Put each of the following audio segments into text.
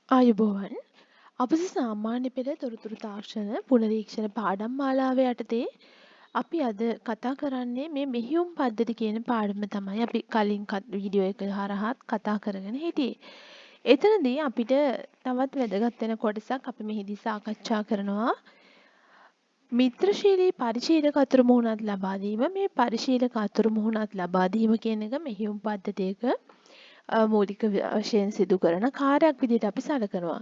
ආයුබෝවන් අපස සාමාන්‍ය පෙළ තොරතුරු තාක්ෂණ පුනරීක්ෂණ පාඩම් මාලාව යටතේ අපි අද කතා කරන්නේ මේ මෙහෙයුම් පද්ධති කියන පාඩම තමයි අපි කලින් වීඩියෝ එක හරහාත් කතා කරගෙන හිටියේ. එතනදී අපිට තවත් වැදගත් වෙන කොටසක් අපි මෙහිදී සාකච්ඡා කරනවා මිත්‍රශීලී පරිශීලක අතුරු මුහුණත් ලබා දීම. මේ පරිශීලක අතුරු මුහුණත් ලබා දීම කියන එක මෙහෙයුම් පද්ධතියක මූලික වශයෙන් සිදු කරන කාර්යයක් විදිහට අපි සැලකනවා.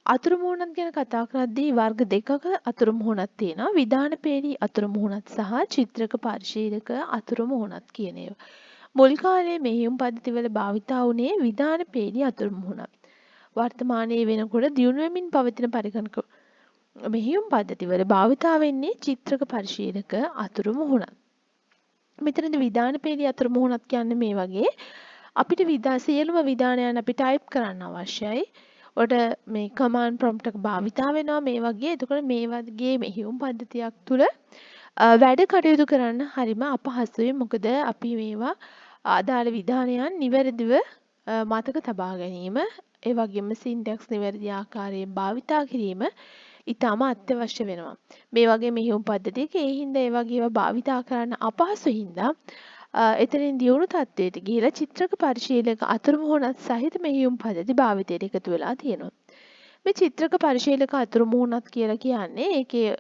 අතුරු මුහුණත් ගැන කතා කරද්දී වර්ග දෙකක අතුරු මුහුණත් තියෙනවා. විධානපේලී අතුරු මුහුණත් සහ චිත්‍රක පරිශීලක අතුරු මුහුණත් කියන ඒවා. මුල් කාලයේ මෙහෙයුම් පද්ධතිවල භාවිතා වුණේ විධානපේලී අතුරු මුහුණත්. වර්තමානයේ වෙනකොට දියුණු වෙමින් පවතින පරිගණක මෙහෙයුම් පද්ධතිවල භාවිතා වෙන්නේ චිත්‍රක පරිශීලක අතුරු මුහුණත්. මෙතනදී විධානපේලී අතුරු මුහුණත් කියන්නේ මේ වගේ අපිට සියලුම විධානයන් අපි ටයිප් කරන්න අවශ්‍යයි. ඔට මේ කමාන්ඩ් ප්‍රොම්ප්ට් එක භාවිතා වෙනවා මේ වගේ. එතකොට මේ වගේ මෙහෙයුම් පද්ධතියක් තුළ වැඩ කටයුතු කරන්න හරිම අපහසුයි. මොකද අපි මේවා අදාළ විධානයන් නිවැරදිව මතක තබා ගැනීම, ඒ වගේම සින්ටැක්ස් නිවැරදි ආකාරයෙන් භාවිතා කිරීම ඉතාම අත්‍යවශ්‍ය වෙනවා. මේ වගේ මෙහෙයුම් පද්ධතියක ඒ හින්දා ඒ වගේ ඒවා භාවිතා කරන්න අපහසු හින්දා එතනින් දියුණු තත්ත්වයට ගිහිලා චිත්‍රක පරිශීලක අතුරු මුහුණත් සහිත මෙහෙයුම් පද්ධති භාවිතයට එකතු වෙලා තියෙනවා. මේ චිත්‍රක පරිශීලක අතුරු මුහුණත් කියලා කියන්නේ ඒකේ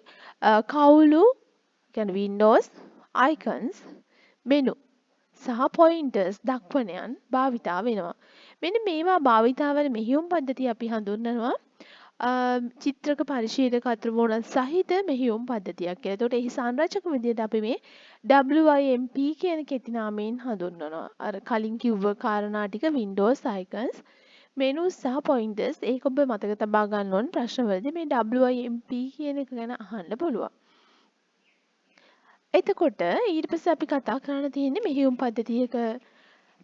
කවුළු කියන්නේ වින්ඩෝස්, අයිකන්ස්, මෙනු සහ පොයින්ටර්ස් දක්වනයන් භාවිතා වෙනවා. මෙන්න මේවා භාවිතා වෙන මෙහෙයුම් පද්ධතිය අපි හඳුන්වනවා චිත්‍රක පරිශීලක අතුරු මුහුණත් සහිත මෙහෙයුම් පද්ධතියක් කියලා. එතකොට එහි සංරචක විදිහට අපි මේ WIMP කියන කෙටි නාමයෙන් හඳුන්වනවා. අර කලින් කිව්ව කාරණා ටික Windows icons, menus සහ pointers ඒක ඔබ මතක තබා ගන්න ඕන ප්‍රශ්නවලදී මේ WIMP කියන එක ගැන අහන්න පුළුවන්. එතකොට ඊට පස්සේ අපි කතා කරන්න තියෙන්නේ මෙහෙයුම් පද්ධතියක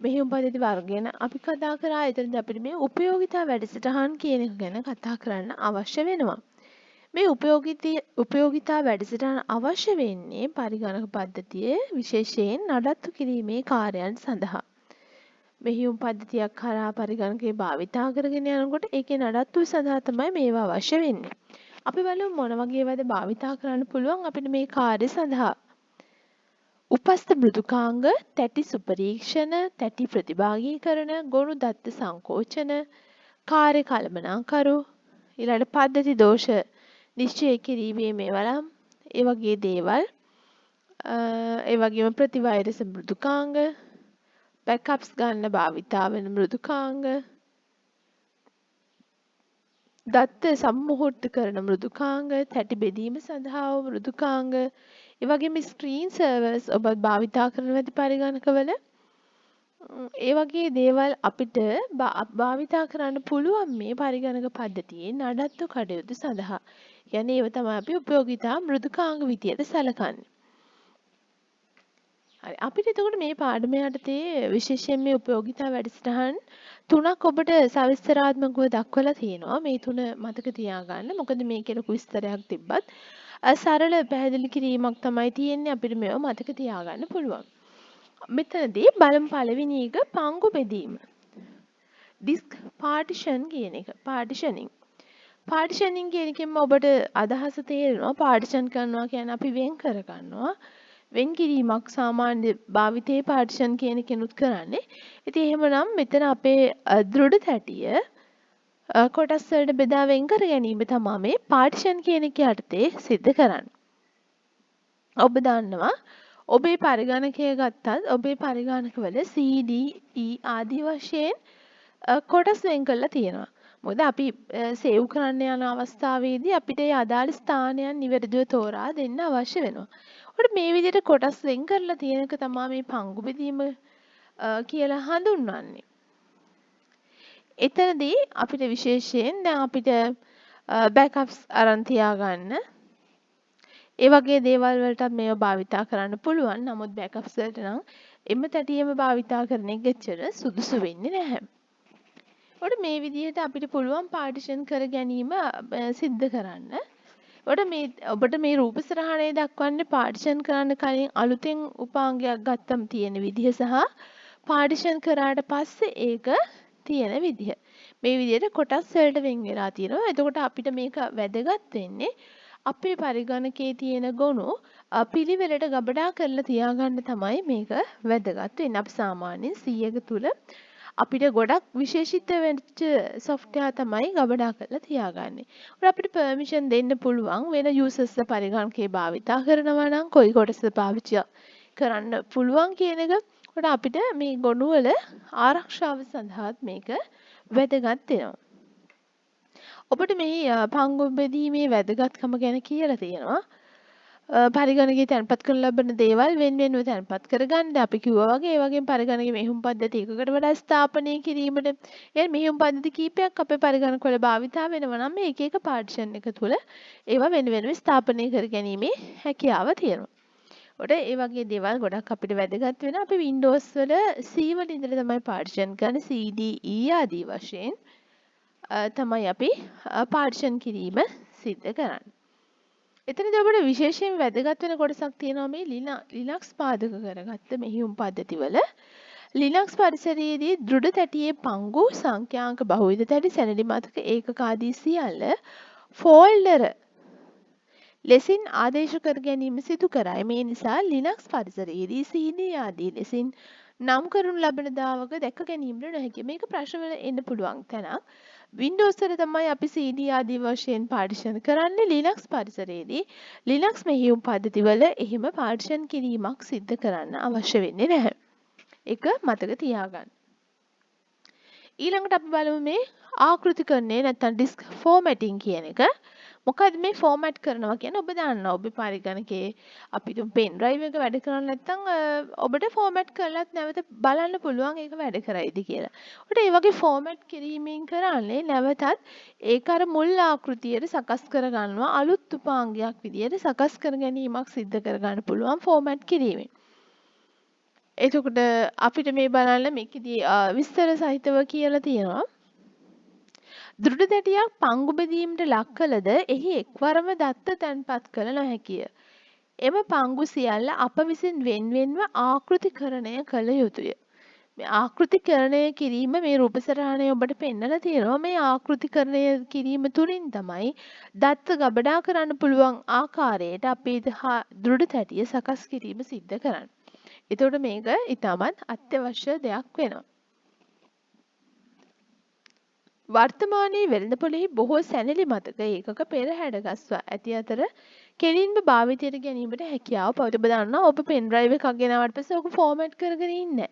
මෙහෙයුම් පද්ධති වර්ග ගැන අපි කතා කරා. එතනදී අපිට මේ උපයෝගිතා වැඩසටහන් කියන එක ගැන කතා කරන්න අවශ්‍ය වෙනවා. මේ උපයෝගිතා වැඩසටහන අවශ්‍ය වෙන්නේ පරිගණක පද්ධතියේ විශේෂයෙන් නඩත්තු කිරීමේ කාර්යයන් සඳහා. මෙහෙයුම් පද්ධතියක් කරා පරිගණකේ භාවිතා කරගෙන යනකොට ඒකේ නඩත්තුව සඳහා තමයි මේවා අවශ්‍ය වෙන්නේ. අපි බලමු මොන වගේ ඒවාද භාවිතා කරන්න පුළුවන් අපිට මේ කාර්ය සඳහා. උපස්ථ මෘදුකාංග, තැටි සුපරීක්ෂණ, තැටි ප්‍රතිභාගීකරණ, ගොනු දත්ත සංකෝචන, කාර්ය කළමනාකරු, ඊළඟ පද්ධති දෝෂ නිශ්චය කිරීමේ මේවලම් ඒ වගේ දේවල්, ඒ වගේම ප්‍රතිවෛරස මෘදුකාංග, බෑකප්ස් ගන්න භාවිතා වෙන මෘදුකාංග, දත්ත සම්මුහූර්ත කරන මෘදුකාංග, තැටි බෙදීම සඳහා මෘදුකාංග, ඒ වගේම ස්ක්‍රීන් සර්වර්ස් ඔබ භාවිතා කරන ඇති පරිගණකවල ඒ වගේ දේවල් අපිට භාවිතා කරන්න පුළුවන් මේ පරිගණක පද්ධතියේ නඩත්තු කටයුතු සඳහා. කියන්නේ ඒව තමයි අපි උපයෝගිතා මෘදුකාංග විදියට සැලකන්නේ. හරි අපිට එතකොට මේ පාඩම යටතේ විශේෂයෙන් මේ උපයෝගිතා වැඩසටහන් තුනක් ඔබට සවිස්තරාත්මකව දක්වලා තියෙනවා. මේ තුන මතක තියාගන්න. මොකද මේකේ ලොකු විස්තරයක් තිබ්බත් සරල පැහැදිලි කිරීමක් තමයි තියෙන්නේ. අපිට මේව මතක තියාගන්න පුළුවන්. මෙතනදී බලමු පළවෙනි එක පංගු බෙදීම. ඩිස්ක් පාර්ටිෂන් කියන එක. පාර්ටිෂනින්. පාර්ටිෂනින් කියන එකෙන්ම ඔබට අදහස තේරෙනවා. පාර්ටිෂන් කරනවා කියන්නේ අපි වෙන් කර ගන්නවා. වෙන් කිරීමක් සාමාන්‍ය භාවිතයේ පාර්ටිෂන් කියන කෙනුත් කරන්නේ. ඉතින් එහෙමනම් මෙතන අපේ දෘಢ තැටිය කොටස් වලට බෙදා වෙන් කර ගැනීම තමයි මේ පාර්ටිෂන් කියන එක යටතේ සිද්ධ කරන්නේ. ඔබ දන්නවා ඔබේ පරිගණකය ගත්තත් ඔබේ පරිගණකවල C D E ආදී වශයෙන් කොටස් වෙන් කරලා තියෙනවා. මොකද අපි සේව් කරන්න යන අවස්ථාවේදී අපිට ඒ අදාළ ස්ථානයන් නිවැරදිව තෝරා දෙන්න අවශ්‍ය වෙනවා. ඔකට මේ විදිහට කොටස් වෙන් කරලා තියෙන එක තමයි මේ පංගු බෙදීම කියලා හඳුන්වන්නේ. එතනදී අපිට විශේෂයෙන් දැන් අපිට බෑකප්ස් අරන් තියාගන්න ඒ වගේ දේවල් වලට මේව භාවිතා කරන්න පුළුවන්. නමුත් බෑකප්ස් වලට නම් එම තැටියෙම භාවිතා කරන එක එච්චර සුදුසු වෙන්නේ නැහැ. ඔකට මේ විදිහට අපිට පුළුවන් පාර්ටිෂන් කර ගැනීම සිද්ධ කරන්න. ඔබට මේ රූපසරහනේ දක්වන්නේ පාර්ටිෂන් කරන්න කලින් අලුතෙන් උපාංගයක් ගත්තම තියෙන විදිහ සහ පාර්ටිෂන් කරාට පස්සේ ඒක තියෙන විදිහ. මේ විදිහට කොටස් වලට වෙන් වෙලා තියෙනවා. එතකොට අපිට මේක වැදගත් වෙන්නේ අපේ පරිගණකයේ තියෙන ගොනු පිළිවෙලට ගබඩා කරලා තියාගන්න තමයි මේක වැදගත් වෙන්නේ. අපි සාමාන්‍යයෙන් 100ක තුල අපිට ගොඩක් විශේෂිත වෙච්ච software තමයි ගබඩා කරලා තියාගන්නේ. උඩ අපිට permission දෙන්න පුළුවන් වෙන users පරිගණකේ භාවිතා කරනවා නම් කොයි කොටස පාවිච්චි කරන්න පුළුවන් කියන එක. උඩ අපිට මේ ගොනු වල ආරක්ෂාව සඳහාත් මේක වැදගත් වෙනවා. ඔබට මේ පංගු බෙදීමේ වැදගත්කම ගැන කියලා තියෙනවා. පරිගණකයේ තැන්පත් කරන ලබන දේවල් වෙන වෙනම තැන්පත් කරගන්න අපි කිව්වා වගේ ඒ වගේම පරිගණකයේ මෙහෙයුම් පද්ධති එකකට වඩා ස්ථාපනය කිරීමට ඒ මෙහෙයුම් පද්ධති කීපයක් අපේ පරිගණක වල භාවිතා වෙනවා නම් මේ එක එක පාර්ටිෂන් එක තුල ඒවා වෙන වෙනම ස්ථාපනය කර ගැනීමේ හැකියාව තියෙනවා. ඔට ඒ වගේ දේවල් ගොඩක් අපිට වැදගත් වෙනවා. අපි Windows වල C වල ඉඳලා තමයි පාර්ටිෂන් කරන්නේ CD E ආදී වශයෙන් තමයි අපි පාර්ටිෂන් කිරීම සිද්ධ කරන්නේ. එතනදී ඔබට විශේෂයෙන් වැදගත් වෙන කොටසක් තියෙනවා මේ ලිනක්ස් පාදක කරගත්ත මෙහෙයුම් පද්ධතිවල. ලිනක්ස් පරිසරයේදී දෘඩ තැටියේ පංගු සංඛ්‍යාංක බහුවිධ තැටි සැනලි මතක ඒකක ආදී සියල්ල ෆෝල්ඩර ලෙසින් ආදේශ කර ගැනීම සිදු කරයි. මේ නිසා ලිනක්ස් පරිසරයේදී CD ආදී ලෙසින් නම් කරනු ලබන දාවක දැක ගැනීමට නොහැකිය. මේක ප්‍රශ්නවල එන්න පුළුවන් තැනක්. Windows වල තමයි අපි CD ආදී වශයෙන් පාර්ටිෂන් කරන්නේ. Linux පරිසරයේදී Linux මෙහෙයුම් පද්ධතිවල එහෙම පාර්ටිෂන් කිරීමක් සිද්ධ කරන්න අවශ්‍ය වෙන්නේ නැහැ. ඒක මතක තියාගන්න. ඊළඟට අපි බලමු මේ ආකෘතිකරණය නැත්නම් disk formatting කියන එක. මොකද මේ ෆෝමැට් කරනවා කියන්නේ ඔබ දන්නවා ඔබේ පරිගණකයේ අපිට පෙන් ඩ්‍රයිව් එක වැඩ කරන්නේ නැත්නම් ඔබට ෆෝමැට් කරලත් නැවත බලන්න පුළුවන් ඒක වැඩ කරයිද කියලා. ඔබට ඒ වගේ ෆෝමැට් කිරීමෙන් කරන්නේ නැවතත් ඒක අර මුල් ආකෘතියට සකස් කර ගන්නවා අලුත් උපාංගයක් විදියට සකස් කර ගැනීමක් සිද්ධ කර ගන්න පුළුවන් ෆෝමැට් කිරීමෙන්. එතකොට අපිට මේ බලන්න මේකෙදී විස්තර සහිතව කියලා තියෙනවා. දෘඩ තැටියක් පංගු බෙදීමට ලක් කළද එහි එක්වරම දත්ත තැන්පත් කළ නොහැකිය. එම පංගු සියල්ල අප විසින් වෙන්වෙන්ව ආකෘතිකරණය කළ යුතුය. මේ ආකෘතිකරණය කිරීම මේ රූපසටහනේ ඔබට පෙන්නලා තියෙනවා. මේ ආකෘතිකරණය කිරීම තුලින් තමයි දත්ත ගබඩා කරන්න පුළුවන් ආකාරයට අපේ දෘඩ තැටිය සකස් කිරීම සිද්ධ කරන්නේ. එතකොට මේක ඉතාමත් අත්‍යවශ්‍ය දෙයක් වෙනවා. වර්තමානයේ වෙළඳපොළෙහි බොහෝ සැනලි මතක ඒකක පෙරහැර ගස්වා ඇති අතර කෙලින්ම භාවිතයට ගැනීමට හැකියාව පවති. ඔබ දන්නවා ඔබ පෙන් ඩ්‍රයිව් එකක් ගෙනාවට පස්සේ ඔක ෆෝමැට් කරගෙන ඉන්නේ.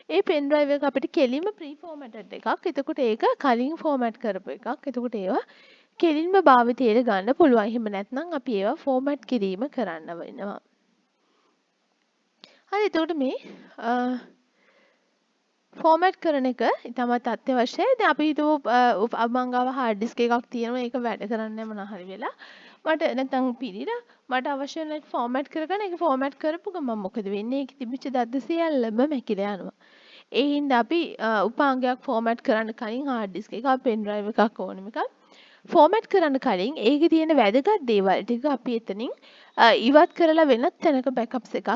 ඒ පෙන් ඩ්‍රයිව් එක අපිට කෙලින්ම ප්‍රී ෆෝමැටඩ් එකක්. එතකොට ඒක කලින් ෆෝමැට් කරපු එකක්. එතකොට ඒවා කෙලින්ම භාවිතයට ගන්න පුළුවන්. එහෙම නැත්නම් අපි ඒවා ෆෝමැට් කිරීම කරන්න වෙනවා. හරි එතකොට මේ ෆෝමැට් කරන එක ඉතාමත් අත්‍යවශ්‍යයි. දැන් අපි හිතමු මං ගාව හાર્ඩ් ඩිස්ක් එකක් තියෙනවා. ඒක වැඩ කරන්නේ නැහැ මොනවා හරි වෙලා. මට නැත්නම් පිළිලා මට අවශ්‍ය වෙන එක ෆෝමැට් කරගන්න. ඒක ෆෝමැට් කරපු ගමන් මොකද වෙන්නේ? ඒකේ තිබිච්ච දත්ත සියල්ලම මැකිලා යනවා. ඒ හින්දා අපි උපාංගයක් ෆෝමැට් කරන්න කලින් හાર્ඩ් ඩිස්ක් එකක් පෙන් ඩ්‍රයිව් එකක් ඕනෙම එකක් ෆෝමැට් කරන්න කලින් ඒකේ තියෙන වැදගත් දේවල් ටික අපි එතනින් ඉවත් කරලා වෙනත් තැනක බෑකප්ස් එකක්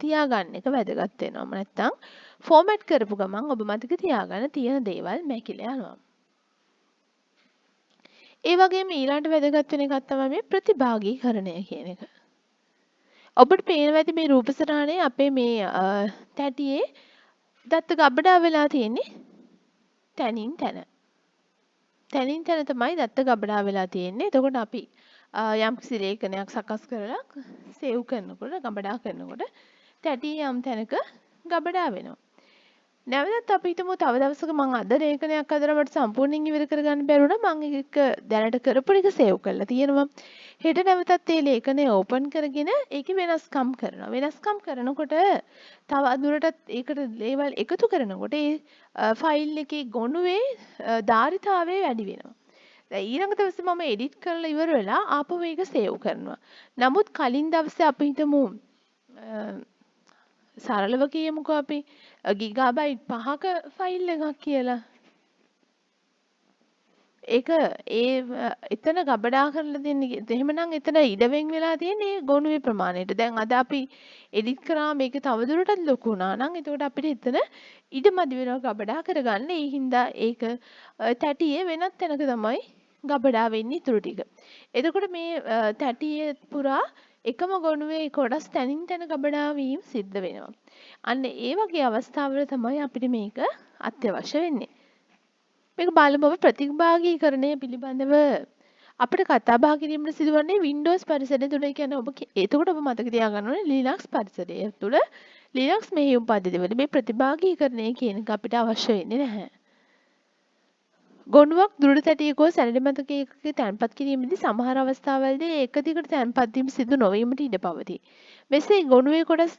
තියාගන්න එක වැදගත් වෙනවා. නැත්නම් ෆෝමැට් කරපු ගමන් ඔබ මතක තියාගන්න තියෙන දේවල් මැකිලා යනවා. ඒ වගේම ඊළඟට වැදගත් වෙන එකක් තමයි මේ ප්‍රතිභාගීකරණය කියන එක. ඔබට පේනවා ඇති මේ රූපසටහනේ අපේ මේ තැටියේ දත්ත ගබඩා වෙලා තියෙන්නේ තැනින් තැන. තැනින් තැන තමයි දත්ත ගබඩා වෙලා තියෙන්නේ. එතකොට අපි යම්කිසි ලේඛනයක් සකස් කරලා සේව් කරනකොට ගබඩා කරනකොට තැටියේ යම් තැනක ගබඩා වෙනවා. නැවතත් අපි හිතමු තව දවසක මම අද ලේඛනයක් අදලා මට සම්පූර්ණයෙන් ඉවර කරගන්න බැරුණා මම ඒක දැනට කරපු එක සේව් කරලා තියෙනවා. හෙට නැවතත් මේ ලේඛනය ඕපන් කරගෙන ඒකේ වෙනස්කම් කරනවා. වෙනස්කම් කරනකොට තව අදුරටත් ඒකට දේවල් එකතු කරනකොට ඒ ෆයිල් එකේ ගොනුවේ ධාරිතාවය වැඩි වෙනවා. දැන් ඊළඟ දවසේ මම එඩිට් කරලා ඉවර වෙලා ආපහු මේක සේව් කරනවා. නමුත් කලින් දවසේ අපි හිතමු සරලව කියමුකෝ අපි ගිගාබයිට් 5ක ෆයිල් එකක් කියලා. ඒක එතන ගබඩා කරලා දෙන්නේ. එහෙමනම් එතන ඉඩ වෙන් වෙලා තියෙන්නේ ඒ ගොනුවේ ප්‍රමාණයට. දැන් අද අපි එඩිට් කරා මේක තවදුරටත් ලොකු වුණා නම් එතකොට අපිට එතන ඉඩ මදි වෙනවා ගබඩා කරගන්න. ඒ හින්දා ඒක තැටියේ වෙනත් තැනක තමයි ගබඩා වෙන්නේ ඊටු ටික. එතකොට මේ තැටියේ පුරා එකම ගොනුවේ කොටස් තැනින් තැන ගබඩා වීම සිද්ධ වෙනවා. අන්න ඒ වගේ අවස්ථාවල තමයි අපිට මේක අත්‍යවශ්‍ය වෙන්නේ. මේක බලමු අපි ප්‍රතිභාගීකරණය පිළිබඳව අපිට කතා බහ කිරීමට සිදුවන්නේ Windows පරිසරය තුළ. කියන්නේ ඔබ එතකොට ඔබ මතක තියාගන්න ඕනේ Linux පරිසරය තුළ Linux මෙහෙයුම් පද්ධතිවල මේ ප්‍රතිභාගීකරණය කියන එක අපිට අවශ්‍ය වෙන්නේ නැහැ. ගොනුවක් දුරට තැටියක හෝ සැලඩ මතකයක තැන්පත් කිරීමේදී සමහර අවස්ථාවලදී එක දිගට තැන්පත් වීම සිදු නොවීමට ඉඩ පවතී. මෙසේ ගොනුවේ කොටස්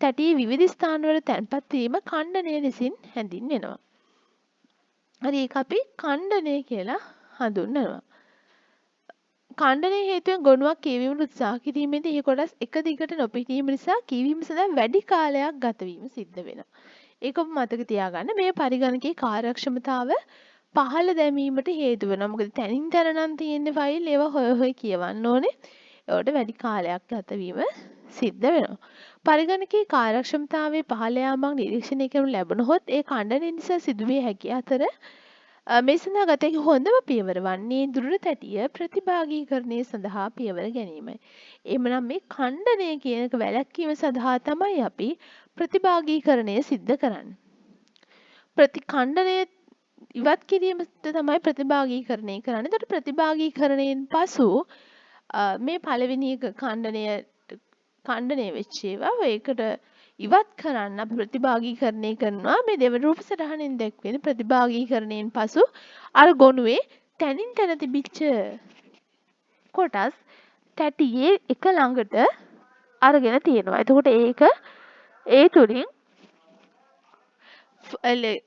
තැටියේ විවිධ ස්ථානවල තැන්පත් වීම ඛණ්ඩනය ලෙසින් හැඳින්වෙනවා. හරි ඒක අපි ඛණ්ඩනය කියලා හඳුන්වනවා. ඛණ්ඩනය හේතුවෙන් ගොනුවක් කියවීමට උත්සාහ කිරීමේදී ඒ කොටස් එක දිගට නොපිටීම නිසා කියවීම සඳහා වැඩි කාලයක් ගත වීම සිද්ධ වෙනවා. ඒක ඔබ මතක තියාගන්න. මේ පරිගණකයේ කාර්යක්ෂමතාව පහළ දැමීමට හේතු වෙනවා. මොකද තනින් තන නම් තියෙන ෆයිල් ඒවා හොය හොය කියවන්න ඕනේ. ඒවට වැඩි කාලයක් ගත වීම සිද්ධ වෙනවා. පරිගණකයේ කාර්යක්ෂමතාවයේ පහළ යාමක් නිරීක්ෂණය කරනු ලැබුණහොත් ඒ ඛණ්ඩනය නිසා සිදුවිය හැකි අතර මේ සඳහා ගත හැකි හොඳම පියවර වන්නේ දුරට තැටිය ප්‍රතිභාගීකරණය සඳහා පියවර ගැනීමයි. එහෙමනම් මේ ඛණ්ඩනය කියන එක වැළැක්වීම සඳහා තමයි අපි ප්‍රතිභාගීකරණය සිද්ධ කරන්නේ. ඛණ්ඩනය ඉවත් කිරීමට තමයි ප්‍රතිභාගීකරණය කරන්නේ. එතකොට ප්‍රතිභාගීකරණයෙන් පසු මේ පළවෙනි එක ඛණ්ඩනය වෙච්ච ඒවා ඒකට ඉවත් කරන්න අපි ප්‍රතිභාගීකරණය කරනවා. මේ දෙවන රූප සටහනෙන් දැක්වෙන ප්‍රතිභාගීකරණයෙන් පසු අර ගොනුවේ තැනින් තැන තිබිච්ච කොටස් තැටියේ එක ළඟට අරගෙන තියෙනවා. එතකොට ඒක ඒ තුලින්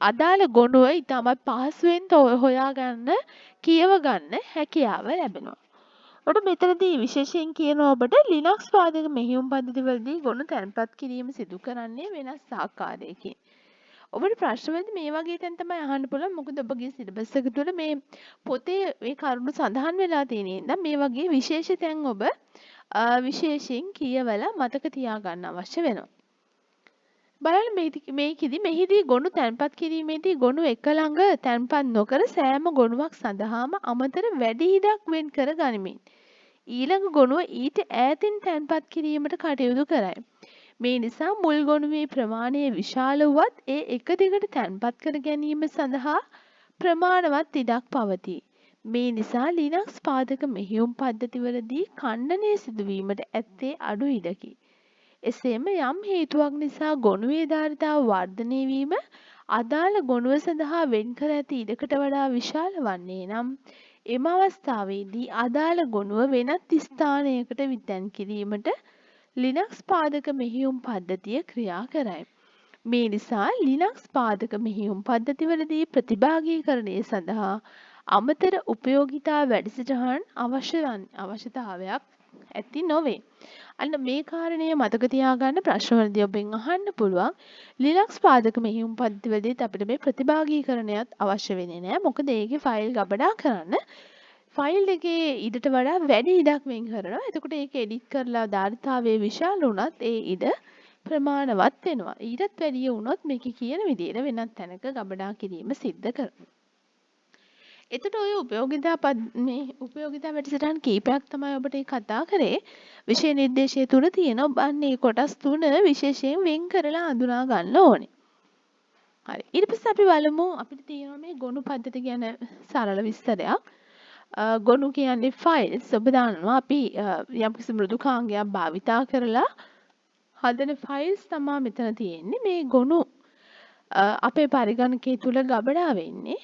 අදාළ ගොනුව ඉතාමත් පහසුවෙන් හොයාගන්න කියව ගන්න හැකියාව ලැබෙනවා. ඔබට මෙතනදී විශේෂයෙන් කියනවා ඔබට Linux පාදක මෙහෙයුම් පද්ධතිවලදී ගොනු තැන්පත් කිරීම සිදු කරන්නේ වෙනස් ආකාරයකින්. ඔබට ප්‍රශ්නවලදී මේ වගේ තැන් තමයි අහන්න පුළුවන්. මොකද ඔබගේ සිලබස් එක තුළ මේ පොතේ මේ කරුණු සඳහන් වෙලා තියෙන ඉඳන් මේ වගේ විශේෂ තැන් ඔබ විශේෂයෙන් කියවලා මතක තියාගන්න අවශ්‍ය වෙනවා. බලන්න මෙහිදී ගොනු තැන්පත් කිරීමේදී ගොනු එක ළඟ තැන්පත් නොකර සෑම ගොනුවක් සඳහාම අමතර වැඩි ඉඩක් වෙන් කර ගනිමින් ඊළඟ ගොනුව ඊට ඈතින් තැන්පත් කිරීමට කටයුතු කරයි. මේ නිසා මුල් ගොනුවේ ප්‍රමාණය විශාල වුවත් ඒ එක දිගට තැන්පත් කර ගැනීම සඳහා ප්‍රමාණවත් ඉඩක් පවතී. මේ නිසා Linux පාදක මෙහෙයුම් පද්ධතිවලදී ඛණ්ඩනය සිදුවීමට ඇත්තේ අඩු ඉඩකි. එසේම යම් හේතුවක් නිසා ගොනුවේ ධාරිතාව වර්ධනය වීම අදාළ ගොනුව සඳහා වෙන් කර ඇති ඉඩකට වඩා විශාල වන්නේ නම් එම අවස්ථාවේදී අදාළ ගොනුව වෙනත් ස්ථානයකට විතැන් කිරීමට Linux පාදක මෙහෙයුම් පද්ධතිය ක්‍රියා කරයි. මේ නිසා Linux පාදක මෙහෙයුම් පද්ධතිවලදී ප්‍රතිභාගීකරණය සඳහා අමතර උපයෝගිතා වැඩසටහන් අවශ්‍යතාවයක් ඇති නොවේ. අන්න මේ කාරණය මතක තියාගන්න ප්‍රශ්නවලදී ඔබෙන් අහන්න පුළුවන්. Linux පාදක මෙහෙයුම් පද්ධතිවලදීත් අපිට මේ ප්‍රතිභාගීකරණයත් අවශ්‍ය වෙන්නේ නැහැ. මොකද ඒකේ ෆයිල් ගබඩා කරන්න ෆයිල් එකේ ඉඩට වඩා වැඩි ඉඩක් වෙන් කරනවා. එතකොට ඒක එඩිට් කරලා ධාරිතාවයේ විශාල වුණත් ඒ ඉඩ ප්‍රමාණවත් වෙනවා. ඊටත් වැඩිය වුණොත් මේකේ කියන විදිහට වෙනත් තැනක ගබඩා කිරීම සිද්ධ කරනවා. එතකොට ඔය උපයෝගිතා වැඩසටහන් කීපයක් තමයි ඔබට කතා කරේ. විෂය නිර්දේශය තුල තියෙන ඔබන්නේ කොටස් තුන විශේෂයෙන් වෙන් කරලා හඳුනා ගන්න ඕනේ. හරි. ඊට පස්සේ අපි බලමු අපිට තියෙනවා මේ ගොනු පද්ධති ගැන සරල විස්තරයක්. ගොනු කියන්නේ ෆයිල්ස්. ඔබ දන්නවා අපි යම්කිසි මෘදුකාංගයක් භාවිතා කරලා හදන ෆයිල්ස් තමයි මෙතන තියෙන්නේ. මේ ගොනු අපේ පරිගණකයේ තුල ගබඩා වෙන්නේ.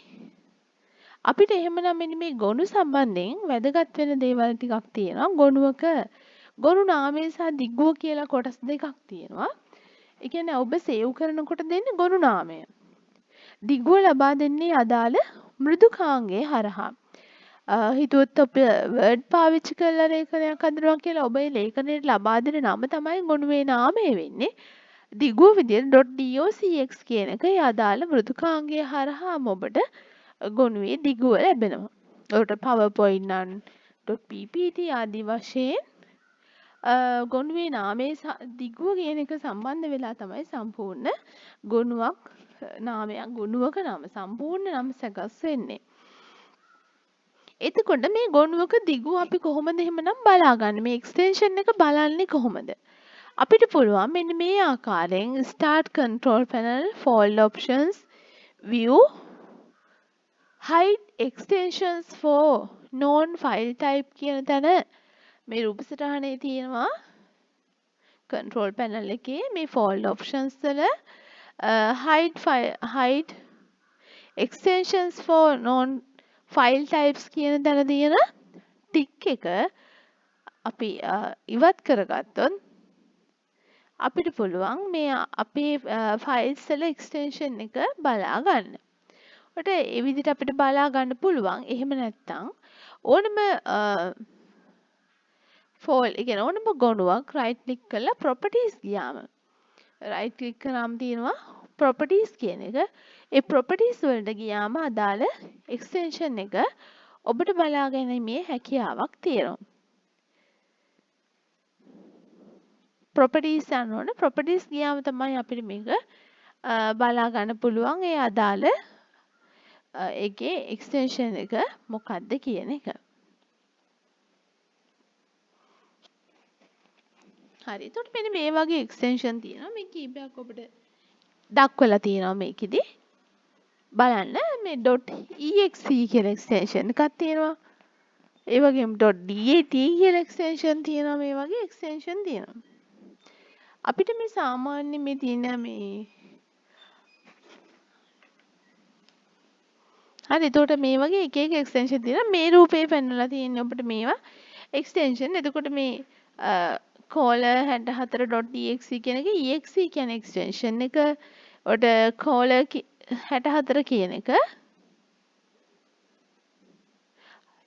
අපිට එහෙමනම් මෙන්න මේ ගොනු සම්බන්ධයෙන් වැදගත් වෙන දේවල් ටිකක් තියෙනවා. ගොනුවක ගොනු නාමය සහ දිගුව කියලා කොටස් දෙකක් තියෙනවා. ඒ කියන්නේ ඔබ සේව් කරනකොට දෙන්නේ ගොනු නාමය. දිගුව ලබා දෙන්නේ අදාළ මෘදුකාංගයේ හරහා. හිතුවොත් ඔබ වර්ඩ් පාවිච්චි කරලා ලේඛනයක් හදනවා කියලා ඔබ ඒ ලේඛනයට ලබා දෙන නම තමයි ගොනුවේ නාමය වෙන්නේ. දිගුව විදිහට .docx කියන එක ඒ අදාළ මෘදුකාංගයේ හරහාම ඔබට ගොනුවේ දිගුව ලැබෙනවා. ඔකට PowerPoint නම් .ppt ආදී වශයෙන් ගොනුවේ නාමයේ දිගුව කියන එක සම්බන්ධ වෙලා තමයි සම්පූර්ණ ගොනුවක් නාමයක් ගොනුවක නම සම්පූර්ණ නම සකස් වෙන්නේ. එතකොට මේ ගොනුවක දිගුව අපි කොහොමද එහෙමනම් බලාගන්නේ? මේ එක්ස්ටෙන්ෂන් එක බලන්නේ කොහොමද? අපිට පුළුවන් මෙන්න මේ ආකාරයෙන් start control panel fold options view hide extensions for known file type කියන තැන මේ රූප සටහනේ තියෙනවා control panel එකේ මේ fold options වල hide extensions for known file types කියන තැන තියෙන ටික් එක අපි ඉවත් කරගත්තොත් අපිට පුළුවන් මේ අපේ ෆයිල්ස් වල එක්ස්ටෙන්ෂන් එක බලා ගන්න. ඔට ඒ විදිහට අපිට බලා ගන්න පුළුවන්. එහෙම නැත්නම් ඕනම ෆෝල්ඩ් ඒ කියන්නේ ඕනම ගොනුවක් right click කරලා properties ගියාම right click කරාම තියෙනවා properties කියන එක. ඒ properties වලට ගියාම අදාළ එක්ස්ටෙන්ෂන් එක ඔබට බලා ගැනීමේ හැකියාවක් තියෙනවා. properties යන ඕන properties ගියාම තමයි අපිට මේක බලා ගන්න පුළුවන් ඒ අදාළ ඒකේ එක්ස්ටෙන්ෂන් එක මොකක්ද කියන එක. හරි. එතකොට මෙන්න මේ වගේ එක්ස්ටෙන්ෂන් තියෙනවා. මේ කීපයක් ඔබට දක්වලා තියෙනවා මේකෙදි. බලන්න මේ .exe කියලා එක්ස්ටෙන්ෂන් එකක් තියෙනවා. ඒ වගේම .dat කියලා එක්ස්ටෙන්ෂන් තියෙනවා. මේ වගේ එක්ස්ටෙන්ෂන් තියෙනවා. අපිට මේ සාමාන්‍ය මේ තියෙන මේ හරි එතකොට මේ වගේ එක එක එක්ස්ටෙන්ෂන් තියෙනවා මේ රූපේ පෙන්වලා තියෙන්නේ ඔබට මේවා එක්ස්ටෙන්ෂන් එතකොට මේ caller64.exe කියන එක exe කියන එක්ස්ටෙන්ෂන් එක ඔට caller 64 කියන එක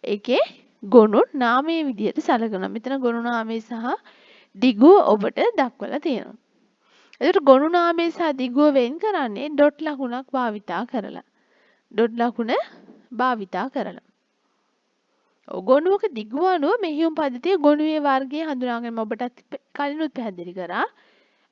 ඒකේ ගොනු නාමයේ විදිහට සලකනවා මෙතන ගොනු නාමය සහ දිගුව ඔබට දක්වලා තියෙනවා. එතකොට ගොනු නාමය සහ දිගුව වෙන් කරන්නේ ඩොට් ලකුණක් භාවිතා කරලා. ඩොට් ලකුණ භාවිතා කරලා. ගොනුවක දිගුව අනුව මෙහෙයුම් පද්ධතිය ගොනුවේ වර්ගය හඳුනා ගැනීම ඔබටත් කලිනුත් පැහැදිලි කරා.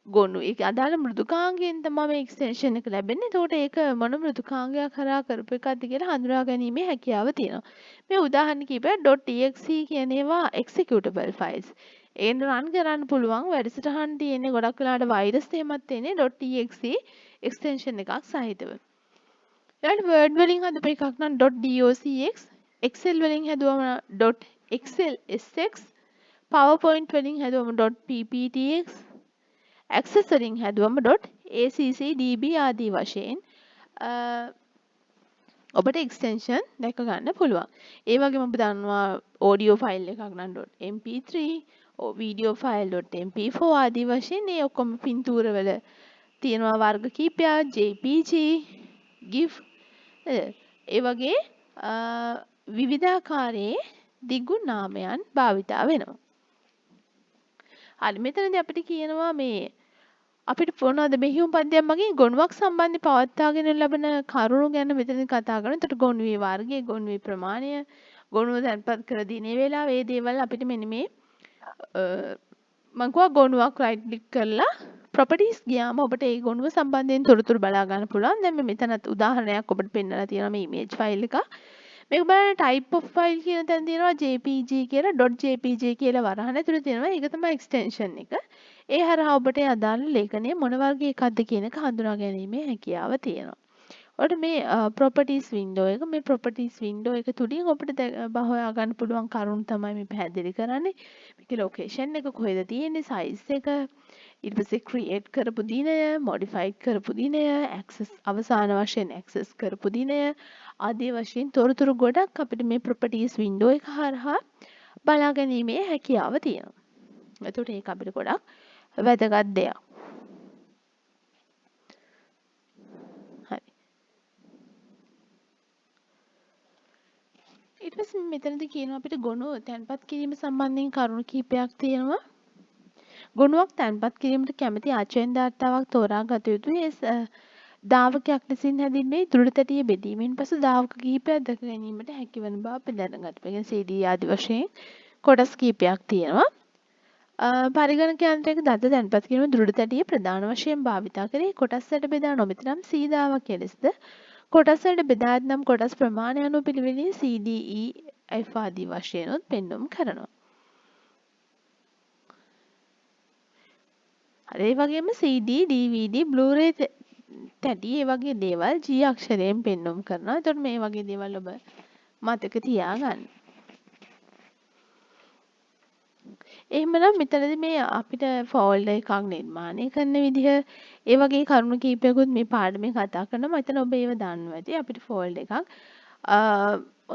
ගොනු ඒක අදාළ මෘදුකාංගයෙන් තමයි මේ එක්ස්ටෙන්ෂන් එක ලැබෙන්නේ. එතකොට ඒක මොන මෘදුකාංගයක් කරා කරපු එකක්ද කියලා හඳුනා ගැනීමේ හැකියාව තියෙනවා. මේ උදාහරණ කිහිපයක් .exe කියන ඒවා executable files. ඒන රන් කරන්න පුළුවන් වැඩසටහන් තියෙන්නේ ගොඩක් වෙලාවට වෛරස් එහෙමත් තියෙන්නේ .exe එක්ස්ටෙන්ෂන් එකක් සහිතව. ඊළඟට Word වලින් හදපු එකක් නම් .docx, Excel වලින් හැදුවම .excelSX, PowerPoint වලින් හැදුවම .pptx, Access වලින් හැදුවම .accdb ආදී වශයෙන් ඔබට එක්ස්ටෙන්ෂන් දැක ගන්න පුළුවන්. ඒ වගේම ඔබ දන්නවා audio file එකක් නම් .mp3, video file .mp4 ආදී වශයෙන් මේ ඔක්කොම පින්තූර වල තියෙනවා වර්ග කීපයක් jpg, gif ඒ වගේ විවිධාකාරයේ දිගු නාමයන් භාවිතා වෙනවා. හරි මෙතනදී අපිට කියනවා මේ අපිට මොනවද මෙහියුම් පද්‍යයක් මගින් ගොනුවක් සම්බන්ධ පවත්වාගෙන ලබන කරුණු ගැන මෙතනදී කතා කරනවා. එතකොට ගොනුවේ වර්ගය, ගොනුවේ ප්‍රමාණය, ගොනුව තැන්පත් කර දිනේ වේලාව මේ දේවල් අපිට මෙන්න මේ මම කිව්වා ගොනුවක් right click කරලා properties ගියාම ඔබට ඒ ගොනුව සම්බන්ධයෙන් තොරතුරු බලා ගන්න පුළුවන්. දැන් මේ මෙතනත් උදාහරණයක් ඔබට පෙන්නලා තියෙනවා මේ image file එක. මේක බලන්න type of file කියන තැන තියෙනවා jpg කියලා .jpg කියලා වරහන් ඇතුලේ තියෙනවා. ඒක තමයි extension එක. ඒ හරහා ඔබට අදාළ ලේඛනය මොන වර්ගයේ එකක්ද කියන එක හඳුනා ගැනීමේ හැකියාව තියෙනවා. ඔබට මේ properties window එක මේ properties window එක තුලින් ඔබට හොයා ගන්න පුළුවන් කරුණු තමයි මේ පැහැදිලි කරන්නේ. මේකේ location එක කොහෙද තියෙන්නේ, size එක, ඊට පස්සේ create කරපු දිනය, modify කරපු දිනය, access අවසාන වශයෙන් access කරපු දිනය ආදී වශයෙන් තොරතුරු ගොඩක් අපිට මේ properties window එක හරහා බලා ගැනීමේ හැකියාව තියෙනවා. එතකොට ඒක අපිට ගොඩක් වැදගත් දෙයක්. හරි. ඊට පස්සේ මෙතනදී කියනවා අපිට ගොනුව තැන්පත් කිරීම සම්බන්ධයෙන් කරුණු කිහිපයක් තියෙනවා. ගොනුවක් තැන්පත් කිරීමට කැමති ආචෙන්දාර්ථාවක් තෝරා ගත යුතුයි. දාවකයක් ලෙසින් හැදින්නේ දුරතටිය බෙදීමෙන් පසු දාවක කිහිපයක් දැක ගැනීමට හැකිවන බව අපි දැනගන්නවා. ඒ කියන්නේ CD ආදි වශයෙන් කොටස් කිහිපයක් තියෙනවා. පරිගණක යන්ත්‍රයක දත තැන්පත් කිරීම දුරතටිය ප්‍රධාන වශයෙන් භාවිතා කරේ කොටස් වලට බෙදා නොමැති නම් C දාවක ලෙසද කොටස් වලට බෙදා ඇතනම් කොටස් ප්‍රමාණය අනුව පිළිවෙලින් C D E F ආදී වශයෙන් උත් පෙන්වුම් කරනවා. හරි ඒ වගේම CD, DVD, Blu-ray තැටි ඒ වගේ දේවල් G අක්ෂරයෙන් පෙන්වුම් කරනවා. එතකොට මේ වගේ දේවල් ඔබ මතක තියාගන්න. එහෙමනම් මෙතනදී මේ අපිට ෆෝල්ඩර් එකක් නිර්මාණය කරන විදිහ ඒ වගේ කරුණු කීපයකුත් මේ පාඩමේ කතා කරනවා. මම හිතනවා ඔබ ඒව දන්නවා ඇති. අපිට ෆෝල්ඩර් එකක්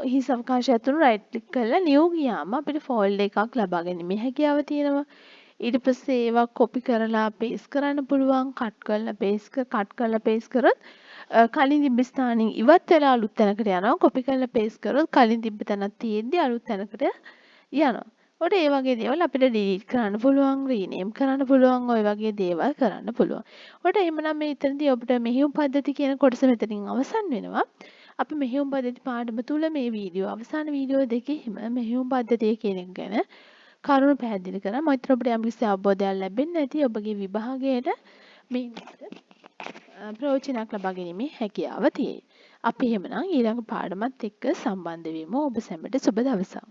හිස් අවකාශය තුන රයිට් ක්ලික් කරලා නිව් ගියාම අපිට ෆෝල්ඩර් එකක් ලබා ගැනීමේ හැකියාව තියෙනවා. ඊට පස්සේ ඒවා කොපි කරලා පේස්ට් කරන්න පුළුවන්. කට් කරලා පේස්ට් කරොත් කලින් තිබ්බ ස්ථානින් ඉවත් වෙලා අලුත් තැනකට යනවා. කොපි කරලා පේස්ට් කරොත් කලින් තිබ්බ තැනක් තියෙද්දි අලුත් තැනකට යනවා. ඔට ඒ වගේ දේවල් අපිට ඩිලීට් කරන්න පුළුවන්, රීනේම් කරන්න පුළුවන්, ඔය වගේ දේවල් කරන්න පුළුවන්. ඔට එහෙමනම් මේ ඉතින්දී ඔබට මෙහෙයුම් පද්ධති කියන කොටස මෙතනින් අවසන් වෙනවා. අපි මෙහෙයුම් පද්ධති පාඩම තුල මේ වීඩියෝ අවසාන වීඩියෝ දෙකේම මෙහෙයුම් පද්ධතිය කියන එක ගැන කරුණු පැහැදිලි කරා. මම හිතනවා ඔබට යම්කිසි අවබෝධයක් ලැබෙන්න ඇති ඔබගේ විභාගයට මේ ප්‍රයෝජනයක් ලබා ගැනීමේ හැකියාව තියෙයි. අපි එහෙමනම් ඊළඟ පාඩමත් එක්ක සම්බන්ධ වෙමු. ඔබ සැමට සුබ දවසක්.